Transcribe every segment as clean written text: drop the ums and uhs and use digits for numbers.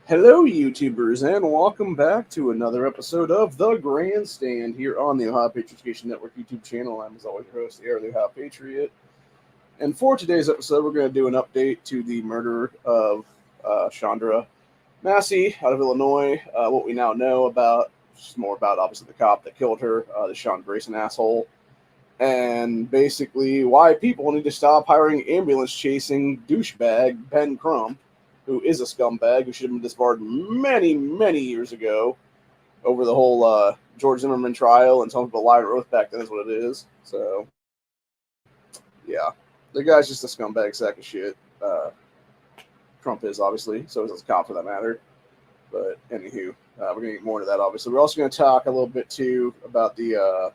Hello, YouTubers, and welcome back to another episode of the Grandstand here on the Ohio Patriot Network YouTube channel. I'm, as always, your host, Air the Ohio Patriot. And for today's episode, we're going to do an update to the murder of Chandra Massey out of Illinois. What we now know about, just more about, obviously, the cop that killed her, the Sean Grayson asshole, and basically why people need to stop hiring ambulance-chasing douchebag Ben Crump, who is a scumbag who should have been disbarred many, many years ago over the whole George Zimmerman trial, and some people lied under oath back then is what it is. So, yeah. The guy's just a scumbag sack of shit. Trump is, obviously. So is his cop, for that matter. But, anywho, we're going to get more into that, obviously. We're also going to talk a little bit, too, about the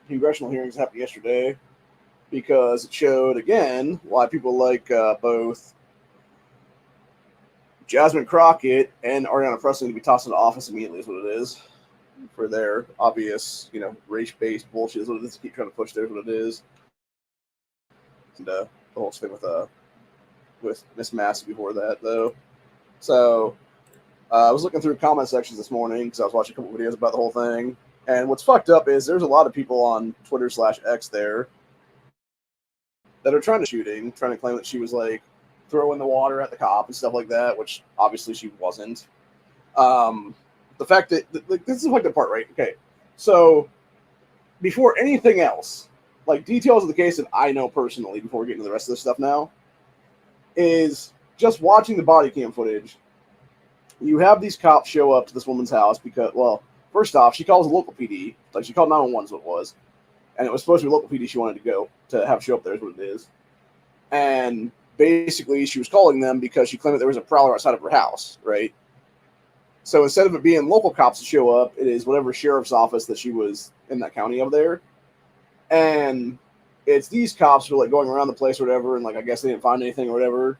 congressional hearings that happened yesterday, because it showed, again, why people like both Jasmine Crockett and Ariana Pressley to be tossed into office immediately is what it is, for their obvious, race-based bullshit is what it is to keep trying to push there is what it is. And the whole thing with Miss Massey before that, though. So I was looking through comment sections this morning because I was watching a couple videos about the whole thing. And what's fucked up is there's a lot of people on Twitter/X there that are trying to claim that she was like throwing the water at the cop and stuff like that, which obviously she wasn't. The fact that, this is like the part, right? Okay. So before anything else, like details of the case that I know personally, before we get into the rest of this stuff now, is just watching the body cam footage. You have these cops show up to this woman's house because, well, first off, she calls the local PD. Like, she called 911 is what it was. And it was supposed to be local PD she wanted to have show up there is what it is. And basically, she was calling them because she claimed that there was a prowler outside of her house, right? So instead of it being local cops to show up, it is whatever sheriff's office that she was in that county over there. And it's these cops who are like going around the place or whatever, and like I guess they didn't find anything or whatever.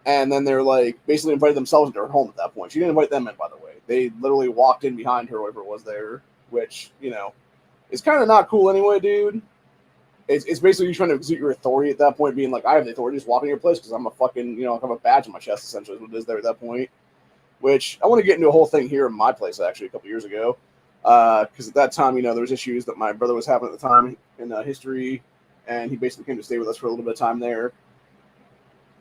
And then they're like basically invited themselves into her home at that point. She didn't invite them in, by the way. They literally walked in behind her, whatever it was there, which, is kind of not cool anyway, dude. It's basically you trying to exert your authority at that point, being like, I have the authority to just walk in your place because I'm a fucking, I have a badge on my chest, essentially, is what it is there at that point. Which I want to get into a whole thing here in my place, actually, a couple years ago. Because at that time, there was issues that my brother was having at the time in history, and he basically came to stay with us for a little bit of time there.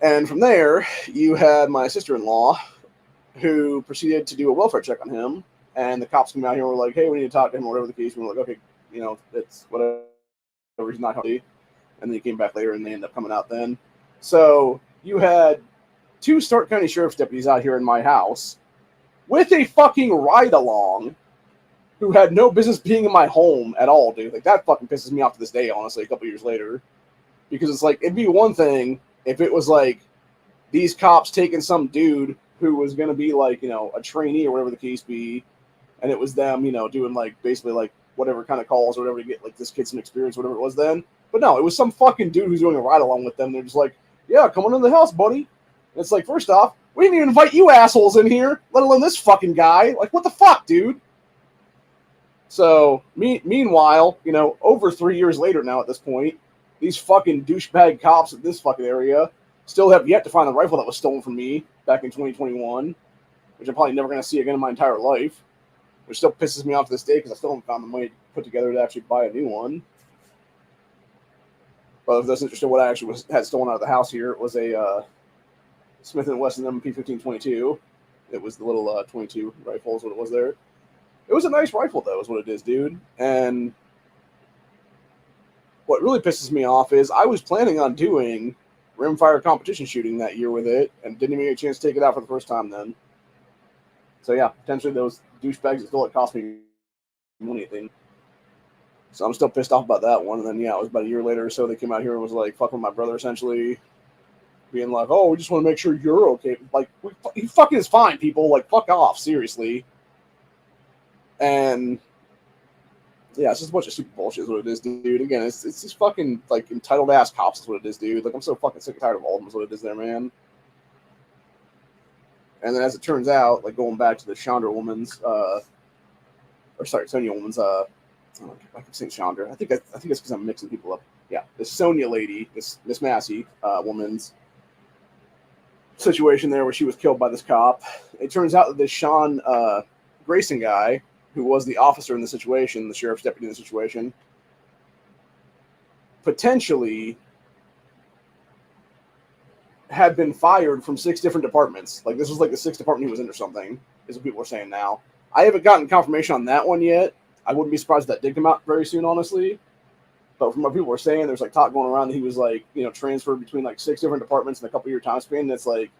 And from there, you had my sister-in-law, who proceeded to do a welfare check on him, and the cops came out here and were like, hey, we need to talk to him, or whatever the case. And we were like, okay, it's whatever. He's not healthy. And then he came back later, and they ended up coming out then. So you had 2 Stark County Sheriff's deputies out here in my house with a fucking ride-along who had no business being in my home at all, dude. Like, that fucking pisses me off to this day, honestly, a couple years later. Because it's like, it'd be one thing if it was like these cops taking some dude who was going to be like, a trainee or whatever the case be, and it was them, doing like basically like whatever kind of calls or whatever to get like this kid some experience, whatever it was then. But no, it was some fucking dude who's doing a ride along with them. They're just like, yeah, come on in the house, buddy. And it's like, first off, we didn't even invite you assholes in here, let alone this fucking guy. Like, what the fuck, dude? So, meanwhile, over 3 years later now at this point, these fucking douchebag cops at this fucking area still have yet to find the rifle that was stolen from me back in 2021, which I'm probably never going to see again in my entire life, which still pisses me off to this day because I still haven't found the money to put together to actually buy a new one. But if that's interested in what I actually had stolen out of the house here, it was a Smith & Wesson MP1522. It was the little 22 rifle is what it was there. It was a nice rifle, though, is what it is, dude. And what really pisses me off is I was planning on doing rimfire competition shooting that year with it and didn't even get a chance to take it out for the first time then. So, yeah, potentially those douchebags that stole it cost me money, I think. So I'm still pissed off about that one. And then, yeah, it was about a year later or so they came out here and was like fucking my brother, essentially, being like, oh, we just want to make sure you're okay. Like, he fucking is fine, people. Like, fuck off, seriously. And yeah, it's just a bunch of stupid bullshit is what it is, dude. Again, it's these fucking, like, entitled-ass cops is what it is, dude. Like, I'm so fucking sick and tired of all of them is what it is there, man. And then as it turns out, like, going back to the Sonya woman's, I keep saying Chandra. I think it's because I'm mixing people up. Yeah, the Sonya lady, this Miss Massey woman's situation there where she was killed by this cop. It turns out that this Sean Grayson guy, who was the officer in the situation, the sheriff's deputy in the situation, potentially had been fired from 6 different departments. Like, this was like the 6th department he was in or something, is what people are saying now. I haven't gotten confirmation on that one yet. I wouldn't be surprised if that did come out very soon, honestly. But from what people were saying, there's like talk going around that he was like, you know, transferred between like 6 different departments in a couple year time span. And it's like,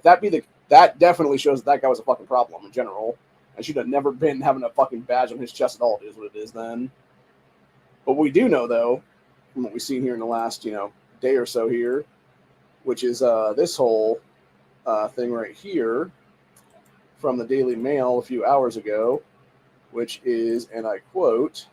that definitely shows that guy was a fucking problem in general. And should have never been having a fucking badge on his chest at all. It is what it is then. But what we do know, though, from what we've seen here in the last, you know, day or so here, which is this whole thing right here from the Daily Mail a few hours ago, which is, and I quote,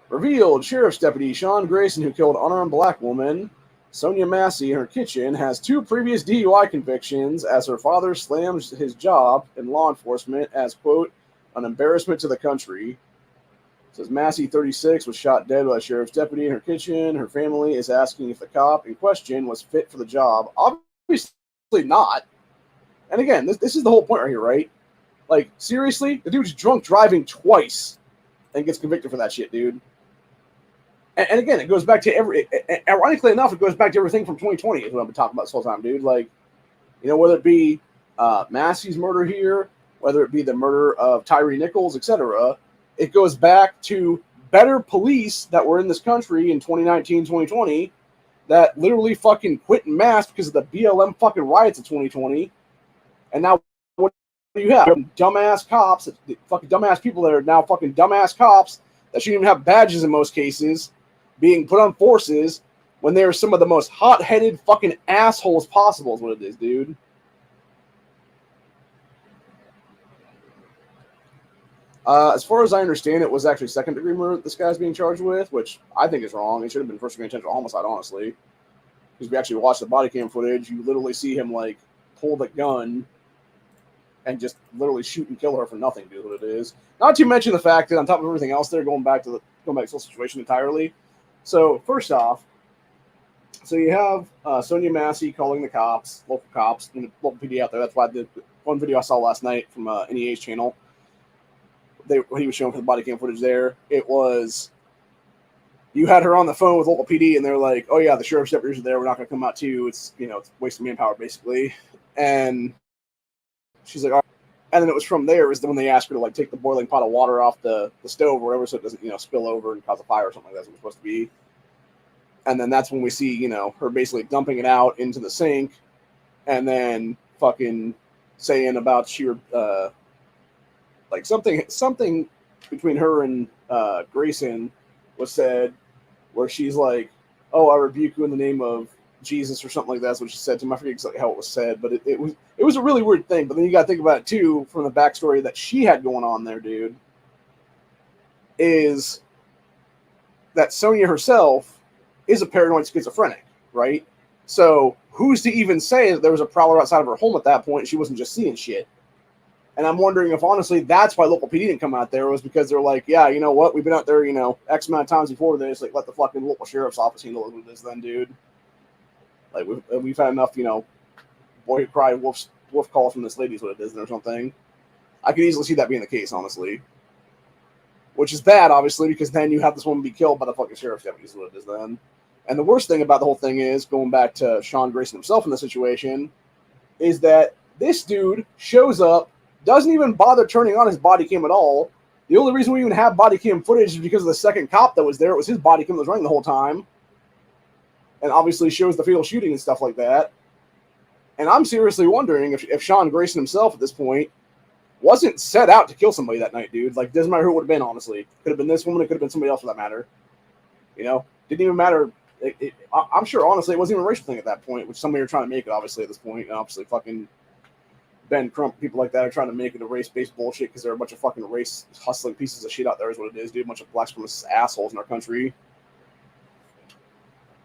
revealed Sheriff's Deputy Sean Grayson, who killed unarmed black woman Sonya Massey in her kitchen, has 2 previous DUI convictions as her father slams his job in law enforcement as, quote, an embarrassment to the country. It says Massey, 36, was shot dead by a sheriff's deputy in her kitchen. Her family is asking if the cop in question was fit for the job. Obviously not. And again, this is the whole point right here, right? Like, seriously? The dude's drunk driving twice and gets convicted for that shit, dude. And again, it goes back to ironically enough, it goes back to everything from 2020 is what I've been talking about this whole time, dude. Like, you know, whether it be Massey's murder here, whether it be the murder of Tyree Nichols, etc., it goes back to better police that were in this country in 2019, 2020 that literally fucking quit en masse because of the BLM fucking riots of 2020. And now what do you have? Dumbass cops, fucking dumbass people that are now fucking dumbass cops that shouldn't even have badges in most cases, being put on forces when they are some of the most hot-headed fucking assholes possible is what it is, dude. As far as I understand, it was actually second-degree murder that this guy's being charged with, which I think is wrong. It should have been first-degree intentional homicide, honestly. Because if you actually watch the body cam footage, you literally see him, like, pull the gun and just literally shoot and kill her for nothing, dude, what it is. Not to mention the fact that on top of everything else there, going back to the whole situation entirely. So, first off, so you have Sonya Massey calling the cops, local cops, and the local PD out there. That's why the one video I saw last night from NEA's channel, what he was showing for the body cam footage there, it was, you had her on the phone with local PD, and they're like, oh yeah, the sheriff's deputies are there, we're not going to come out to you, it's, you know, it's wasting manpower, basically. And she's like, all right. And then it was from there is when they asked her to, like, take the boiling pot of water off the stove or whatever so it doesn't, you know, spill over and cause a fire or something like that. That's what it's supposed to be. And then that's when we see, you know, her basically dumping it out into the sink and then fucking saying about like something between her and Grayson was said where she's like, oh, I rebuke you in the name of Jesus or something like that. That's what she said to him. I forget exactly how it was said, but it was a really weird thing. But then you got to think about it too from the backstory that she had going on there, dude, is that Sonya herself is a paranoid schizophrenic, right? So who's to even say that there was a prowler outside of her home at that point and she wasn't just seeing shit? And I'm wondering if, honestly, that's why local PD didn't come out there, was because they're like, yeah, you know what? We've been out there, you know, X amount of times before this. Like, let the fucking local sheriff's office handle it with this then, dude. Like, we've had enough, you know, boy who cried wolf calls from this lady is what it is or something. I could easily see that being the case, honestly. Which is bad, obviously, because then you have this woman be killed by the fucking sheriff's deputy is what it is then. And the worst thing about the whole thing is, going back to Sean Grayson himself in the situation, is that this dude shows up, doesn't even bother turning on his body cam at all. The only reason we even have body cam footage is because of the second cop that was there. It was his body cam that was running the whole time. And obviously shows the fatal shooting and stuff like that. And I'm seriously wondering if Sean Grayson himself at this point wasn't set out to kill somebody that night, dude. Like, doesn't matter who it would have been, honestly. Could have been this woman, it could have been somebody else for that matter. You know? Didn't even matter. I'm sure, honestly, it wasn't even a racial thing at that point, which somebody are trying to make it, obviously, at this point. And obviously, fucking Ben Crump, people like that are trying to make it a race-based bullshit because they're a bunch of fucking race-hustling pieces of shit out there is what it is, dude. A bunch of black supremacist assholes in our country.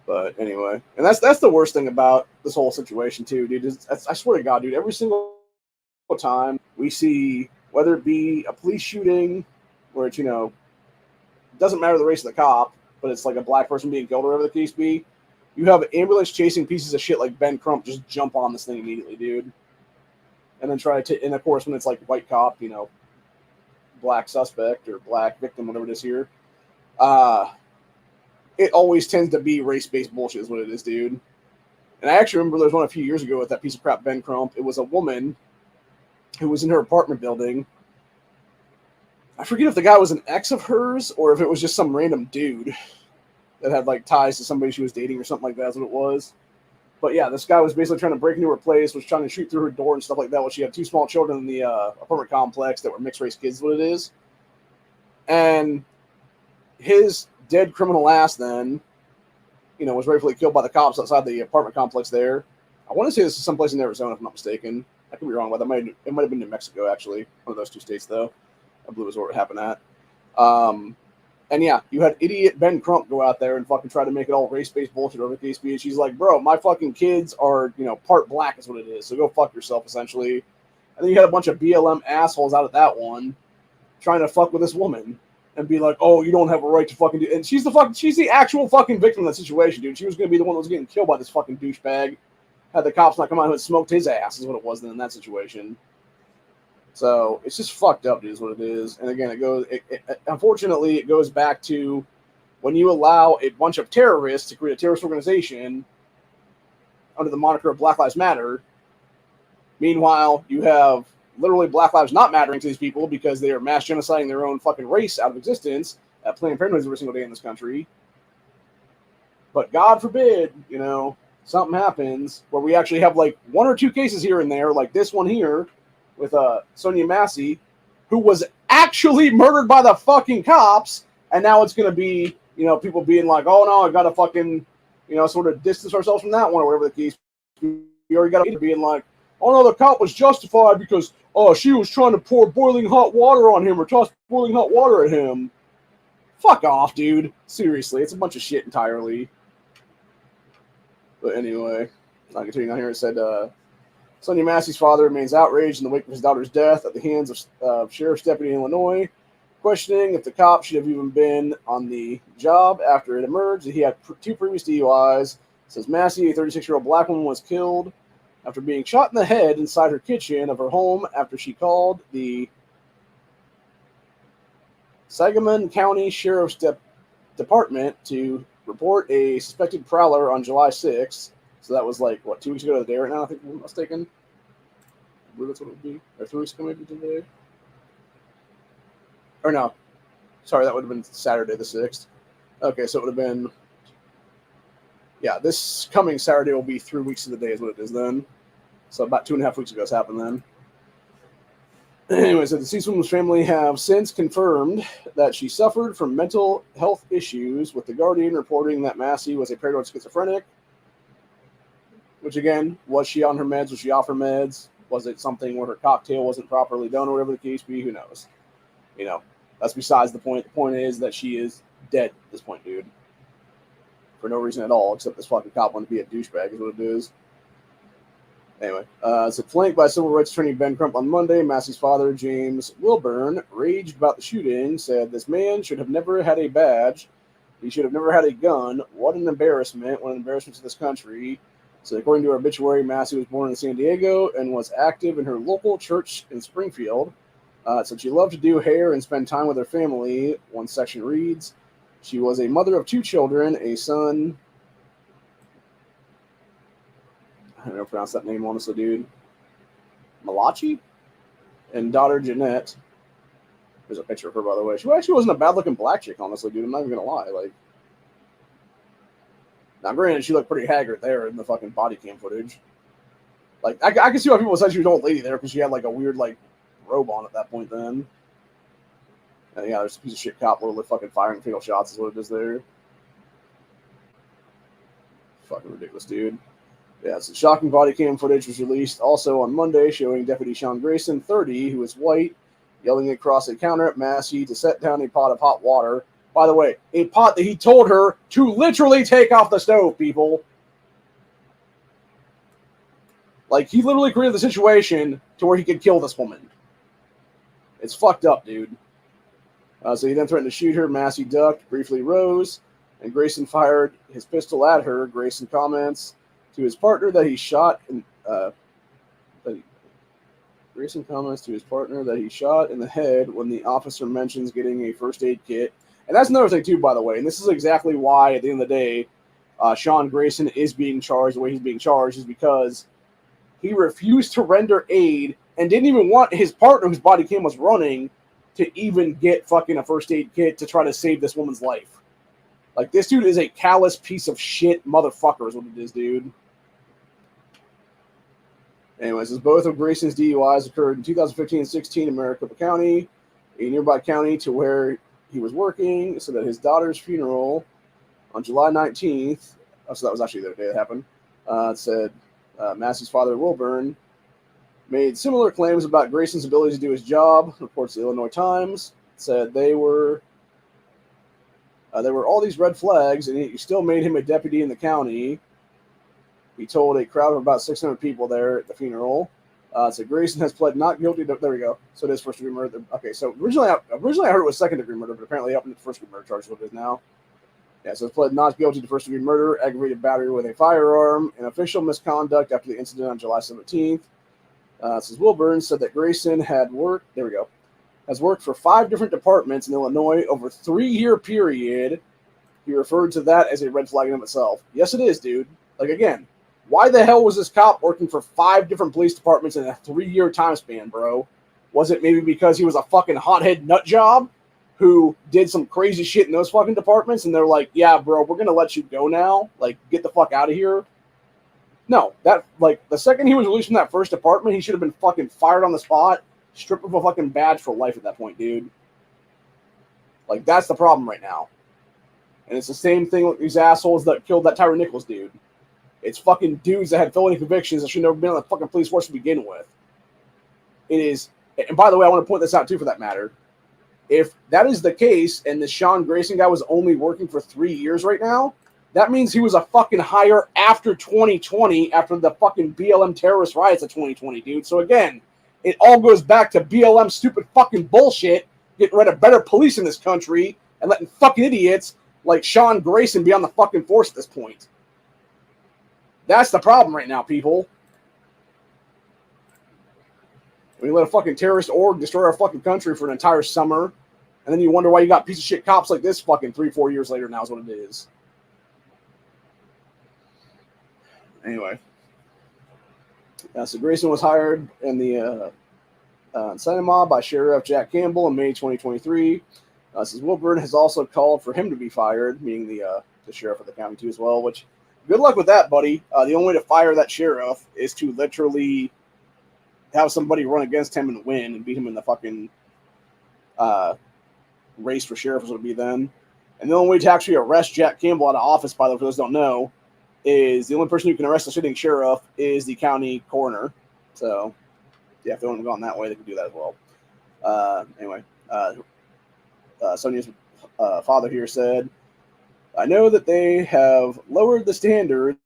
But anyway, and that's the worst thing about this whole situation, too, dude. I swear to God, dude, every single time we see, whether it be a police shooting where it's, you know, doesn't matter the race of the cop, but it's like a black person being killed or whatever the case be. You have ambulance chasing pieces of shit like Ben Crump just jump on this thing immediately, dude. And then try to, and of course, when it's like white cop, you know, black suspect or black victim, whatever it is here, it always tends to be race-based bullshit is what it is, dude. And I actually remember there was one a few years ago with that piece of crap Ben Crump. It was a woman who was in her apartment building. I forget if the guy was an ex of hers or if it was just some random dude that had like ties to somebody she was dating or something like that. That's what it was. But yeah, this guy was basically trying to break into her place, was trying to shoot through her door and stuff like that. Well, she had two small children in the apartment complex that were mixed race kids, is what it is. And his dead criminal ass then, you know, was rightfully killed by the cops outside the apartment complex there. I want to say this is someplace in Arizona, if I'm not mistaken. I could be wrong, but it might have been New Mexico, actually. One of those two states, though. I believe was where it happened at. And yeah, you had idiot Ben Crump go out there and fucking try to make it all race-based bullshit over the case. And she's like, bro, my fucking kids are, you know, part black is what it is. So go fuck yourself, essentially. And then you had a bunch of BLM assholes out at that one trying to fuck with this woman and be like, oh, you don't have a right to fucking do. And she's the actual fucking victim of that situation, dude. She was going to be the one that was getting killed by this fucking douchebag. Had the cops not come out and smoked his ass is what it was then in that situation. So it's just fucked up, dude, is what it is. And again, unfortunately, it goes back to when you allow a bunch of terrorists to create a terrorist organization under the moniker of Black Lives Matter. Meanwhile, you have literally Black Lives not mattering to these people because they are mass genociding their own fucking race out of existence at Planned Parenthood every single day in this country. But God forbid, you know, something happens where we actually have like one or two cases here and there, like this one here, with Sonya Massey, who was actually murdered by the fucking cops, and now it's going to be, you know, people being like, oh no, I got to fucking, you know, sort of distance ourselves from that one, or whatever the case. We already got to being like, oh no, the cop was justified because, oh, she was trying to pour boiling hot water on him or toss boiling hot water at him. Fuck off, dude. Seriously, it's a bunch of shit entirely. But anyway, I'll continue on here. It said, Sonya Massey's father remains outraged in the wake of his daughter's death at the hands of sheriff's deputy in Illinois, questioning if the cop should have even been on the job after it emerged that he had two previous DUIs. It says Massey, a 36-year-old black woman, was killed after being shot in the head inside her kitchen of her home after she called the Sangamon County Sheriff's Department to report a suspected prowler on July 6th. So that was like, what, 2 weeks ago to the day right now, I think I'm mistaken. I believe that's what it would be. Or 3 weeks ago maybe today. Or no. Sorry, that would have been Saturday the 6th. Okay, so it would have been... Yeah, this coming Saturday will be 3 weeks to the day is what it is then. So about 2.5 weeks ago it's happened then. Anyways, the deceased woman's family have since confirmed that she suffered from mental health issues, with the Guardian reporting that Massey was a paranoid schizophrenic. Which again, was she on her meds? Was she off her meds? Was it something where her cocktail wasn't properly done or whatever the case be? Who knows? You know, that's besides the point. The point is that she is dead at this point, dude. For no reason at all, except this fucking cop wanted to be a douchebag is what it is. Anyway, it's flanked by civil rights attorney Ben Crump on Monday. Massey's father, James Wilburn, raged about the shooting, said this man should have never had a badge. He should have never had a gun. What an embarrassment. What an embarrassment to this country. So according to her obituary, Massey was born in San Diego and was active in her local church in Springfield. Said she loved to do hair and spend time with her family. One section reads, she was a mother of 2 children, a son... I don't know how to pronounce that name, honestly, dude. Malachi? And daughter Jeanette. There's a picture of her, by the way. She actually wasn't a bad-looking black chick, honestly, dude. I'm not even going to lie. Like, now, granted, she looked pretty haggard there in the fucking body cam footage. Like, I can see why people said she was an old lady there because she had, like, a weird, like, robe on at that point then. And, yeah, there's a piece of shit cop literally fucking firing fatal shots is what it is there. Fucking ridiculous, dude. Yeah, so shocking body cam footage was released also on Monday, showing Deputy Sean Grayson, 30, who is white, yelling across a counter at Massey to set down a pot of hot water. By the way, a pot that he told her to literally take off the stove, people. Like, he literally created the situation to where he could kill this woman. It's fucked up, dude. So he then threatened to shoot her. Massey ducked, briefly rose, and Grayson fired his pistol at her. Grayson comments to his partner that he shot in the head when the officer mentions getting a first aid kit. And that's another thing too, by the way. And this is exactly why, at the end of the day, Sean Grayson is being charged the way he's being charged, is because he refused to render aid and didn't even want his partner, whose body cam was running, to even get fucking a first aid kit to try to save this woman's life. Like, this dude is a callous piece of shit motherfucker is what it is, dude. Anyways, as both of Grayson's DUIs occurred in 2015 and 16 in Maricopa County, a nearby county to where he was working, so that his daughter's funeral on July 19th, so that was actually the day it happened, said Massey's father, Wilburn, made similar claims about Grayson's ability to do his job, reports the Illinois Times, said there were all these red flags, and he still made him a deputy in the county. He told a crowd of about 600 people there at the funeral. So Grayson has pled not guilty to, there we go. So it is first-degree murder. Okay, so originally I heard it was second-degree murder, but apparently up in the first-degree murder charge is what it is now. Yeah, so it's pled not guilty to first-degree murder, aggravated battery with a firearm, and official misconduct after the incident on July 17th. Says Wilburn said that Grayson has worked for 5 different departments in Illinois over a 3-year period. He referred to that as a red flag in of itself. Yes, it is, dude. Like, again, why the hell was this cop working for 5 different police departments in a 3-year time span, bro? Was it maybe because he was a fucking hothead nut job who did some crazy shit in those fucking departments, and they're like, yeah, bro, we're going to let you go now? Like, get the fuck out of here? No, that, like, the second he was released from that first department, he should have been fucking fired on the spot, stripped of a fucking badge for life at that point, dude. Like, that's the problem right now. And it's the same thing with these assholes that killed that Tyre Nichols dude. It's fucking dudes that had felony convictions that should never been on the fucking police force to begin with. It is, and by the way, I want to point this out too for that matter. If that is the case, and the Sean Grayson guy was only working for 3 years right now, that means he was a fucking hire after 2020, after the fucking BLM terrorist riots of 2020, dude. So again, it all goes back to BLM stupid fucking bullshit, getting rid of better police in this country, and letting fucking idiots like Sean Grayson be on the fucking force at this point. That's the problem right now, people. We let a fucking terrorist org destroy our fucking country for an entire summer, and then you wonder why you got piece of shit cops like this fucking 3-4 years later now is what it is. Anyway. So Grayson was hired in the Sonoma by Sheriff Jack Campbell in May 2023. Says Wilburn has also called for him to be fired, meaning the sheriff of the county too as well, which good luck with that, buddy. The only way to fire that sheriff is to literally have somebody run against him and win and beat him in the fucking race for sheriff is what it would be then. And the only way to actually arrest Jack Campbell out of office, by the way, for those who don't know, is the only person who can arrest the sitting sheriff is the county coroner. So, yeah, if they want to go on that way, they can do that as well. Anyway, Sonya's father here said, I know that they have lowered the standards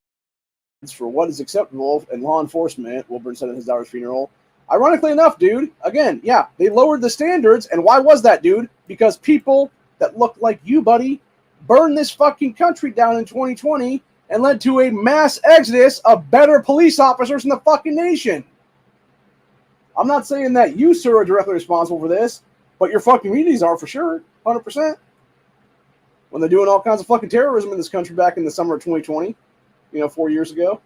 for what is acceptable in law enforcement, Wilburn said at his daughter's funeral. Ironically enough, dude, again, yeah, they lowered the standards. And why was that, dude? Because people that look like you, buddy, burned this fucking country down in 2020 and led to a mass exodus of better police officers in the fucking nation. I'm not saying that you, sir, are directly responsible for this, but your fucking communities are for sure, 100%. When they're doing all kinds of fucking terrorism in this country back in the summer of 2020, 4 years ago.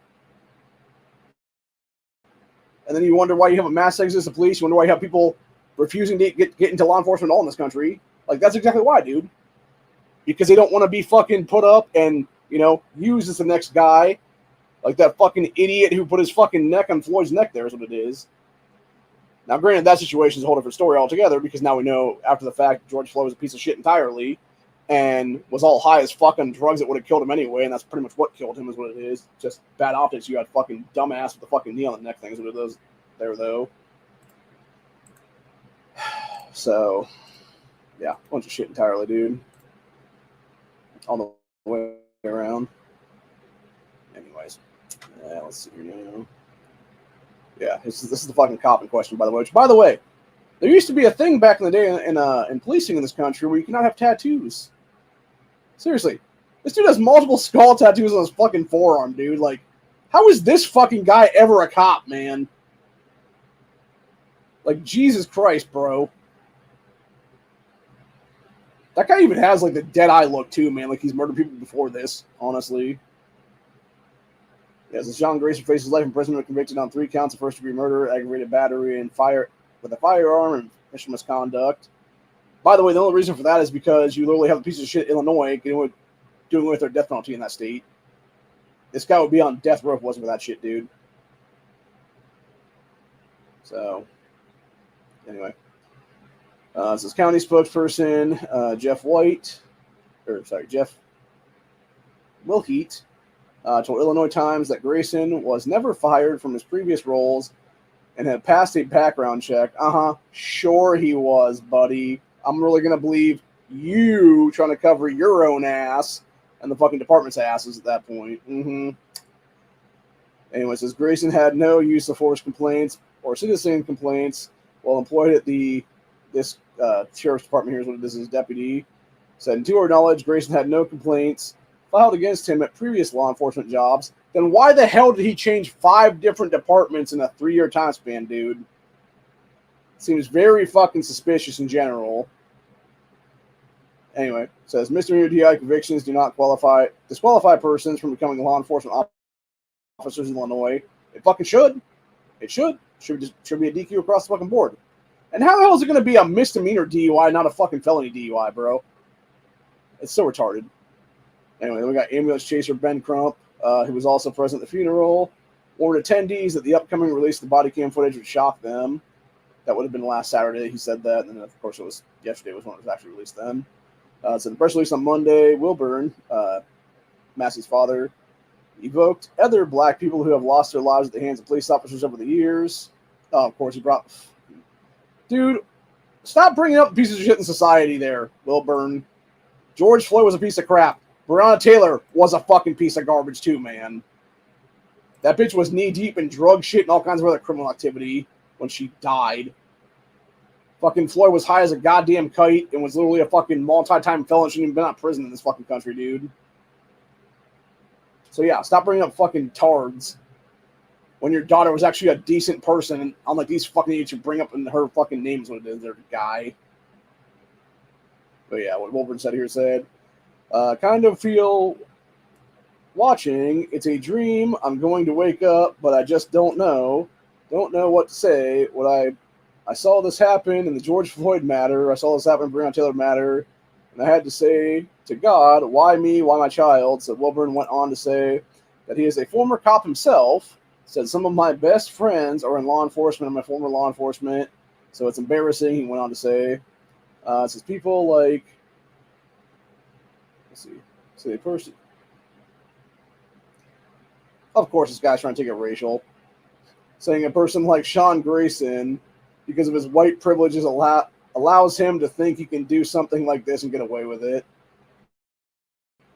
And then you wonder why you have a mass exodus of police. You wonder why you have people refusing to get into law enforcement at all in this country. Like, that's exactly why, dude. Because they don't want to be fucking put up and, used as the next guy. Like that fucking idiot who put his fucking neck on Floyd's neck there is what it is. Now, granted, that situation is a whole different story altogether because now we know after the fact George Floyd was a piece of shit entirely and was all high as fuck on drugs that would have killed him anyway, and that's pretty much what killed him is what it is. Just bad optics. You got fucking dumbass with the fucking knee on the neck thing is what it is there, though. So, yeah, bunch of shit entirely, dude. All the way around. Anyways, let's see here now. Yeah, this is the fucking cop in question, by the way. Which, by the way, there used to be a thing back in the day in policing in this country where you cannot have tattoos. Seriously, This dude has multiple skull tattoos on his fucking forearm, dude. Like, how is this fucking guy ever a cop, man? Like, Jesus Christ, bro. That guy even has, like, the dead eye look, too, man. Like, he's murdered people before this, honestly. Yeah, so Sean Grayson faces life in prison, convicted on 3 counts of first-degree murder, aggravated battery, and fire with a firearm, and official misconduct. By the way, the only reason for that is because you literally have a piece of shit Illinois doing with their death penalty in that state. This guy would be on death row if it wasn't for that shit, dude. So, anyway. This is county spokesperson Jeff Wilheat told Illinois Times that Grayson was never fired from his previous roles and had passed a background check. Sure he was, buddy. I'm really going to believe you trying to cover your own ass and the fucking department's asses at that point. Anyway, says Grayson had no use of force complaints or citizen complaints while employed at this sheriff's department. Here's what this is, deputy. Said, to our knowledge, Grayson had no complaints filed against him at previous law enforcement jobs. Then why the hell did he change 5 different departments in a 3-year time span, dude? Seems very fucking suspicious in general. Anyway, says misdemeanor DI convictions do not disqualify persons from becoming law enforcement officers in Illinois. It fucking should. It should. Should be a DQ across the fucking board. And how the hell is it going to be a misdemeanor DUI, not a fucking felony DUI, bro? It's so retarded. Anyway, then we got ambulance chaser Ben Crump, who was also present at the funeral, warned attendees that the upcoming release of the body cam footage would shock them. That would have been last Saturday. He said that, and then of course it was yesterday was when it was actually released then. So the press release on Monday, Wilburn, Massey's father, evoked other black people who have lost their lives at the hands of police officers over the years. Of course, he brought... Dude, stop bringing up pieces of shit in society there, Wilburn. George Floyd was a piece of crap. Breonna Taylor was a fucking piece of garbage too, man. That bitch was knee-deep in drug shit and all kinds of other criminal activity when she died. Fucking Floyd was high as a goddamn kite and was literally a fucking multi-time felon. Shouldn't even been out of prison in this fucking country, dude. So yeah, stop bringing up fucking tards when your daughter was actually a decent person. And unlike these fucking idiots who bring up in her fucking names what it is, they're guy. But yeah, what Wilburn said here said, kind of feel watching. It's a dream. I'm going to wake up, but I just don't know. Don't know what to say. I saw this happen in the George Floyd matter. I saw this happen in Breonna Taylor matter. And I had to say to God, why me? Why my child? So Wilburn went on to say that he is a former cop himself. Said some of my best friends are in law enforcement and my former law enforcement. So it's embarrassing, he went on to say. It says people like, a person. Of course, this guy's trying to take it racial. Saying a person like Sean Grayson, because of his white privileges, allows him to think he can do something like this and get away with it.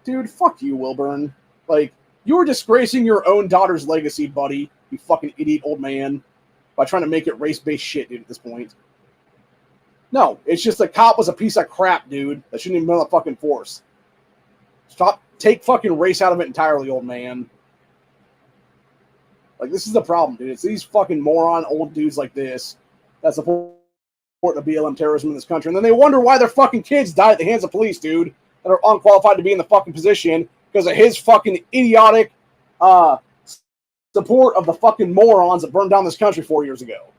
Dude, fuck you, Wilburn. Like, you're disgracing your own daughter's legacy, buddy, you fucking idiot old man, by trying to make it race-based shit, dude, at this point. No, it's just the cop was a piece of crap, dude. That shouldn't even be on the fucking force. Take fucking race out of it entirely, old man. Like, this is the problem, dude. It's these fucking moron old dudes like this that support the BLM terrorism in this country. And then they wonder why their fucking kids die at the hands of police, dude, that are unqualified to be in the fucking position because of his fucking idiotic support of the fucking morons that burned down this country 4 years ago.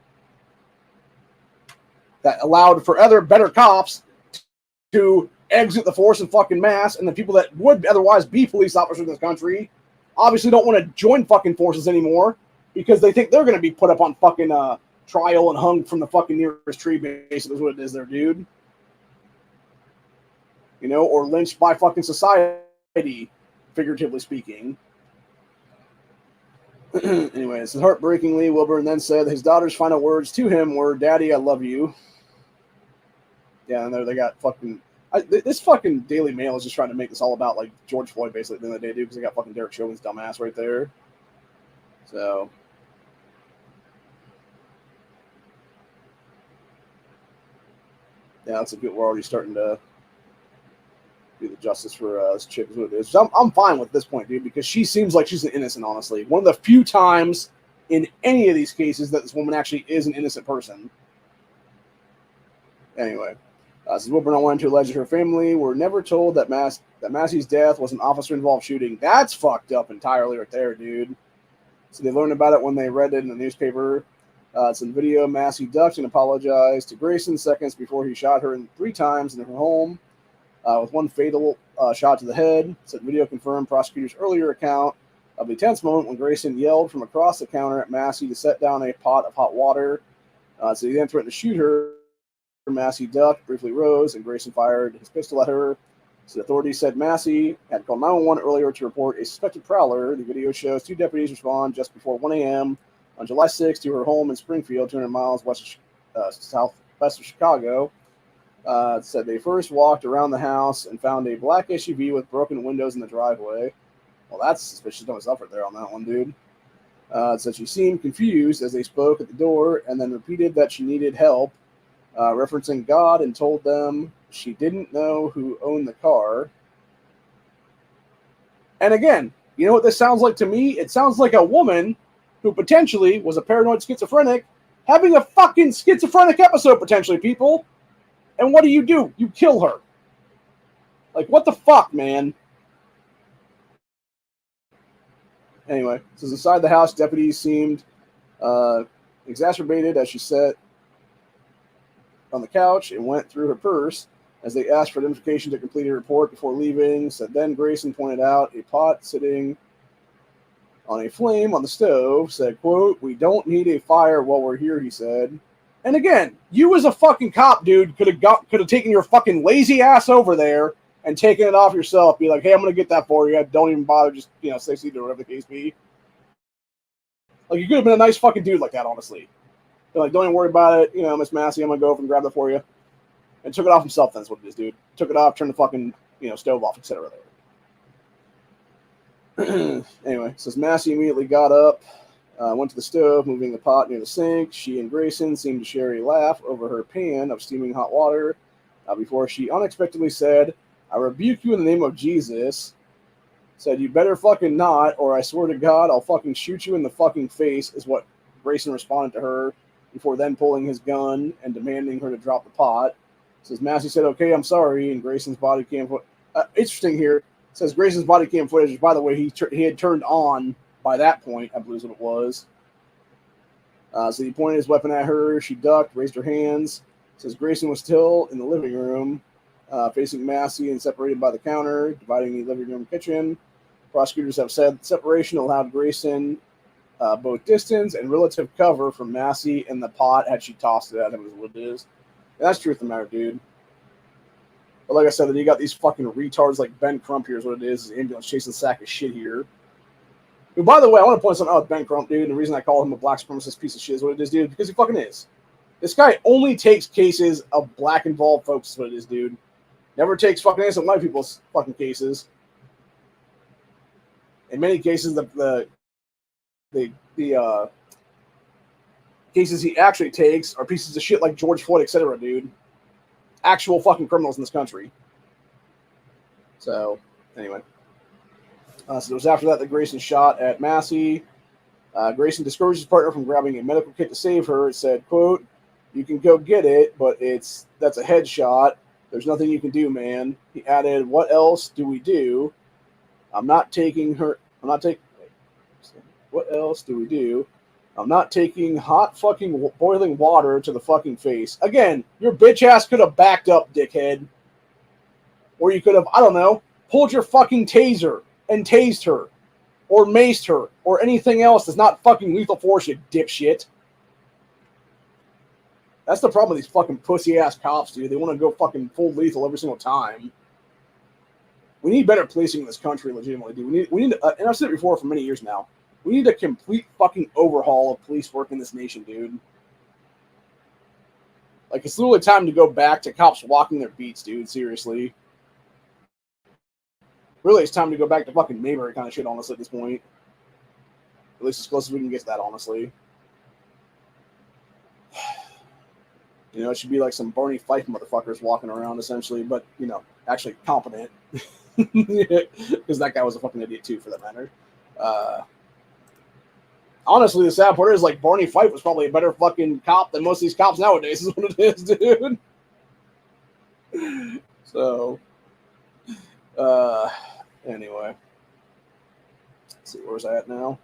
That allowed for other better cops to exit the force in fucking mass, and the people that would otherwise be police officers in this country obviously don't want to join fucking forces anymore because they think they're going to be put up on fucking trial and hung from the fucking nearest tree, basically is what it is there, dude. You know, or lynched by fucking society, figuratively speaking. Anyway, this is heartbreakingly, Wilburn then said his daughter's final words to him were, "Daddy, I love you." Yeah, and there they got fucking... this fucking Daily Mail is just trying to make this all about, like, George Floyd, basically, at the end of the day, dude, because they got fucking Derek Chauvin's dumbass right there. So... yeah, that's a good... we're already starting to... do the justice for this chick is what it is. So I'm fine with this point, dude, because she seems like she's an innocent, honestly. One of the few times in any of these cases that this woman actually is an innocent person. Anyway, says Wilburn went to allege that her family were never told that Massey's death was an officer-involved shooting. That's fucked up entirely right there, dude. So they learned about it when they read it in the newspaper. It's in the video. Massey ducked and apologized to Grayson seconds before he shot her 3 times in her home, with one fatal shot to the head. So the video confirmed prosecutors' earlier account of the tense moment when Grayson yelled from across the counter at Massey to set down a pot of hot water. So he then threatened to shoot her. Massey ducked, briefly rose, and Grayson fired his pistol at her. So the authorities said Massey had called 911 earlier to report a suspected prowler. The video shows 2 deputies respond just before 1 a.m. on July 6th to her home in Springfield, 200 miles southwest of Chicago. Said they first walked around the house and found a black SUV with broken windows in the driveway. Well, that's suspicious. Don't suffer there on that one, dude. Said she seemed confused as they spoke at the door and then repeated that she needed help, referencing God, and told them she didn't know who owned the car. And again, you know what this sounds like to me? It sounds like a woman who potentially was a paranoid schizophrenic having a fucking schizophrenic episode, potentially, people. And what do? You kill her. Like, what the fuck, man? Anyway, this is inside the house. Deputies seemed exacerbated as she sat on the couch and went through her purse as they asked for identification to complete a report before leaving. So then Grayson pointed out a pot sitting on a flame on the stove. Said, quote, "We don't need a fire while we're here," he said. And again, you as a fucking cop, dude, could have taken your fucking lazy ass over there and taken it off yourself. Be like, hey, I'm going to get that for you. Don't even bother. Just, stay seated or whatever the case be. Like, you could have been a nice fucking dude like that, honestly. They're like, don't even worry about it. Miss Massey, I'm going to go over and grab that for you. And took it off himself. That's what it is, dude. Took it off, turned the fucking, stove off, etc. Anyway, says Massey immediately got up, went to the stove, moving the pot near the sink. She and Grayson seemed to share a laugh over her pan of steaming hot water before she unexpectedly said, "I rebuke you in the name of Jesus." Said, "You better fucking not, or I swear to God, I'll fucking shoot you in the fucking face," is what Grayson responded to her, before then pulling his gun and demanding her to drop the pot. Says Massey said, "Okay, I'm sorry," and Grayson's body cam footage. Interesting here. It says Grayson's body cam footage, by the way, he had turned on by that point, I believe is what it was. So he pointed his weapon at her. She ducked, raised her hands. Says Grayson was still in the living room, facing Massey and separated by the counter, dividing the living room and kitchen. Prosecutors have said the separation allowed Grayson both distance and relative cover from Massey and the pot had she tossed it at him, is what it is. And that's truth of the matter, dude. But like I said, you got these fucking retards like Ben Crump here is what it is. His ambulance chasing a sack of shit here. But by the way, I want to point something out with Ben Crump, dude. And the reason I call him a black supremacist piece of shit is what it is, dude, because he fucking is. This guy only takes cases of black involved folks, is what it is, dude. Never takes fucking innocent white people's fucking cases. In many cases, the cases he actually takes are pieces of shit like George Floyd, etc., dude. Actual fucking criminals in this country. So, anyway. So it was after that Grayson shot at Massey. Grayson discouraged his partner from grabbing a medical kit to save her. It said, quote, "You can go get it, but that's a headshot. There's nothing you can do, man." He added, "What else do we do? What else do we do? I'm not taking hot fucking boiling water to the fucking face." Again, your bitch ass could have backed up, dickhead. Or you could have, I don't know, pulled your fucking taser and tased her. Or maced her. Or anything else that's not fucking lethal force, you dipshit. That's the problem with these fucking pussy ass cops, dude. They want to go fucking full lethal every single time. We need better policing in this country, legitimately, dude. We need and I've said it before for many years now. We need a complete fucking overhaul of police work in this nation, dude. Like, it's literally time to go back to cops walking their beats, dude. Seriously. Really, it's time to go back to fucking Mayberry kind of shit, honestly, at this point. At least as close as we can get to that, honestly. It should be like some Barney Fife motherfuckers walking around, essentially. But, actually competent. Because that guy was a fucking idiot too, for that matter. Honestly, the sad part is, like, Barney Fife was probably a better fucking cop than most of these cops nowadays, is what it is, dude. So, anyway. Let's see, where's I at now?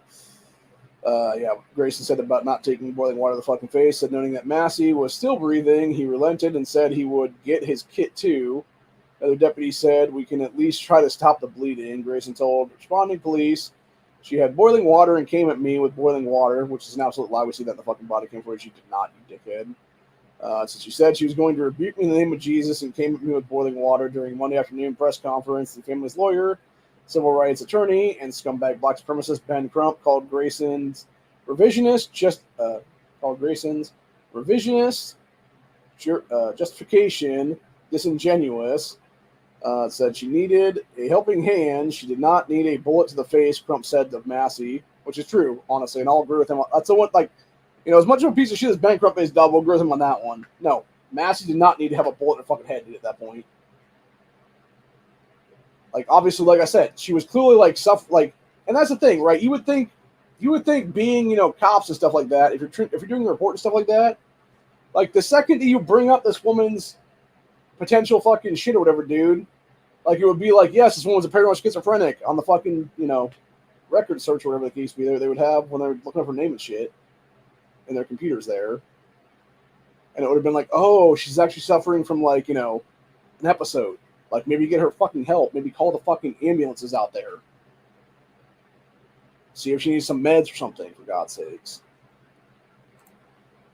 Yeah, Grayson said about not taking boiling water to the fucking face, said noting that Massey was still breathing, he relented and said he would get his kit too. Other deputy said, we can at least try to stop the bleeding. Grayson told responding police she had boiling water and came at me with boiling water, which is an absolute lie. We see that in the fucking body cam footage. She did not, you dickhead. So she said she was going to rebuke me in the name of Jesus and came at me with boiling water during Monday afternoon press conference. The family's lawyer, civil rights attorney, and scumbag black supremacist Ben Crump called Grayson's revisionist justification disingenuous. Said she needed a helping hand. She did not need a bullet to the face, Crump said of Massey, which is true, honestly, and I'll agree with him. That's the one, like, you know, as much of a piece of shit as Ben Crump is, double agree with him on that one. No, Massey did not need to have a bullet in her fucking head at that point. Like, obviously, like I said, she was clearly like, and that's the thing, right? You would think being, you know, cops and stuff like that, if you're doing a report and stuff like that, like, the second that you bring up this woman's potential fucking shit or whatever, dude, like, it would be like, yes, this woman's a paranoid schizophrenic on the fucking, you know, record search or whatever the case be there, they would have when they're looking up her name and shit, and their computers there, and it would have been like, oh, she's actually suffering from, like, you know, an episode. Like, maybe get her fucking help. Maybe call the fucking ambulances out there. See if she needs some meds or something, for God's sakes.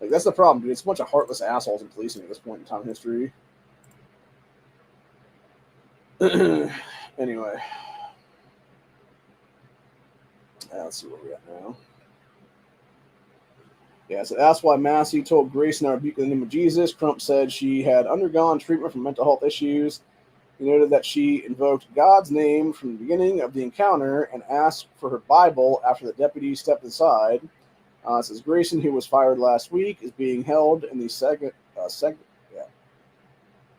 Like, that's the problem, dude. It's a bunch of heartless assholes in policing at this point in time in history. Anyway. Let's see where we're at now. Yeah, so that's why Massey told Grayson to rebuke in the name of Jesus. Crump said she had undergone treatment for mental health issues. He noted that she invoked God's name from the beginning of the encounter and asked for her Bible after the deputy stepped aside. Says Grayson, who was fired last week, is being held in the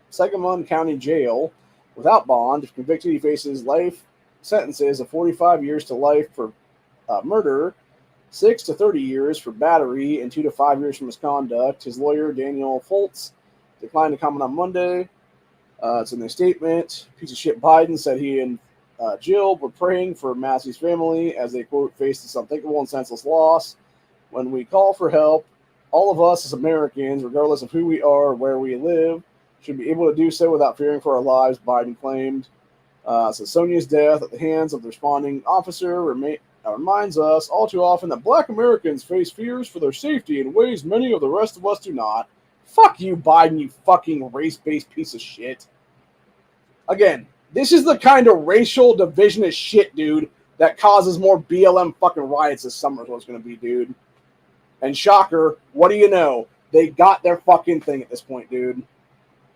Sangamon County Jail without bond. If convicted, he faces life sentences of 45 years to life for murder, 6 to 30 years for battery, and 2 to 5 years for misconduct. His lawyer, Daniel Foltz, declined to comment on Monday. It's in their statement. Piece of shit Biden said he and Jill were praying for Massey's family as they, quote, faced this unthinkable and senseless loss. When we call for help, all of us as Americans, regardless of who we are or where we live, should be able to do so without fearing for our lives, Biden claimed. So Sonya's death at the hands of the responding officer reminds us all too often that black Americans face fears for their safety in ways many of the rest of us do not. Fuck you, Biden, you fucking race-based piece of shit. Again, this is the kind of racial divisionist shit, dude, that causes more BLM fucking riots this summer is what it's going to be, dude. And shocker, what do you know? They got their fucking thing at this point, dude.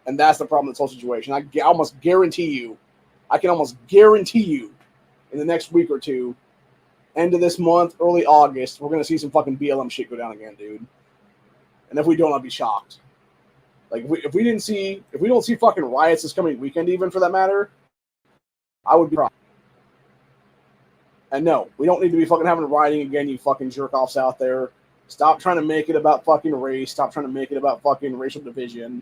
And that's the problem with this whole situation. I can almost guarantee you, in the next week or two, end of this month, early August, we're going to see some fucking BLM shit go down again, dude. And if we don't, I'll be shocked. Like, if we don't see fucking riots this coming weekend, even for that matter, I would be proud. And no, we don't need to be fucking having rioting again, you fucking jerk-offs out there. Stop trying to make it about fucking race. Stop trying to make it about fucking racial division.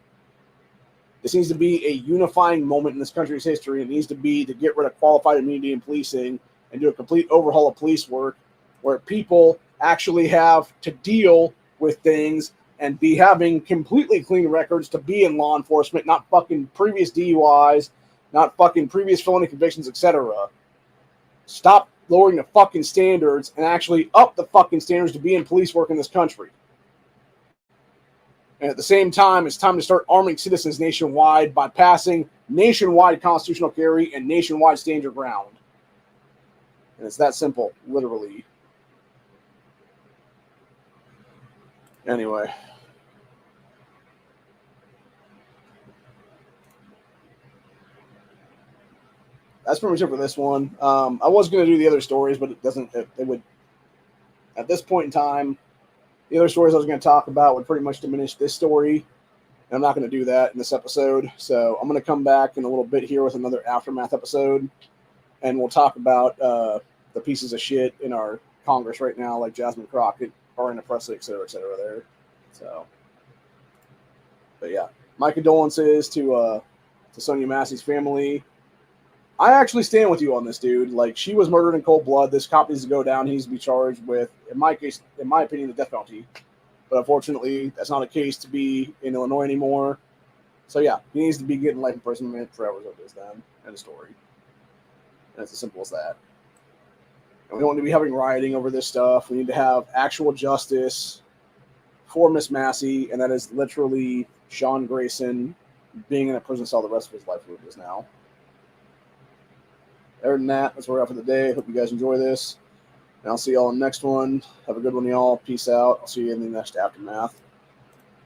This needs to be a unifying moment in this country's history. It needs to be to get rid of qualified immunity in policing and do a complete overhaul of police work where people actually have to deal with things and be having completely clean records to be in law enforcement, not fucking previous DUIs, not fucking previous felony convictions, etc. Stop lowering the fucking standards and actually up the fucking standards to be in police work in this country. And at the same time, it's time to start arming citizens nationwide by passing nationwide constitutional carry and nationwide stand your ground. And it's that simple, literally. Anyway. That's pretty much it for this one. I was going to do the other stories, but it would, at this point in time, the other stories I was going to talk about would pretty much diminish this story. And I'm not going to do that in this episode. So I'm going to come back in a little bit here with another Aftermath episode. And we'll talk about the pieces of shit in our Congress right now, like Jasmine Crockett, Ariana Presley, et cetera there. So, but yeah, my condolences to Sonya Massey's family. I actually stand with you on this, dude. Like, she was murdered in cold blood. This cop needs to go down. He needs to be charged with, in my case, in my opinion, the death penalty. But unfortunately, that's not a case to be in Illinois anymore. So yeah, he needs to be getting life imprisonment forever. What it is then, end of story. And it's as simple as that. And we don't need to be having rioting over this stuff. We need to have actual justice for Miss Massey, and that is literally Sean Grayson being in a prison cell the rest of his life, what it is now. Other than that, that's where we're at for the day. Hope you guys enjoy this. And I'll see y'all in the next one. Have a good one, y'all. Peace out. I'll see you in the next Aftermath.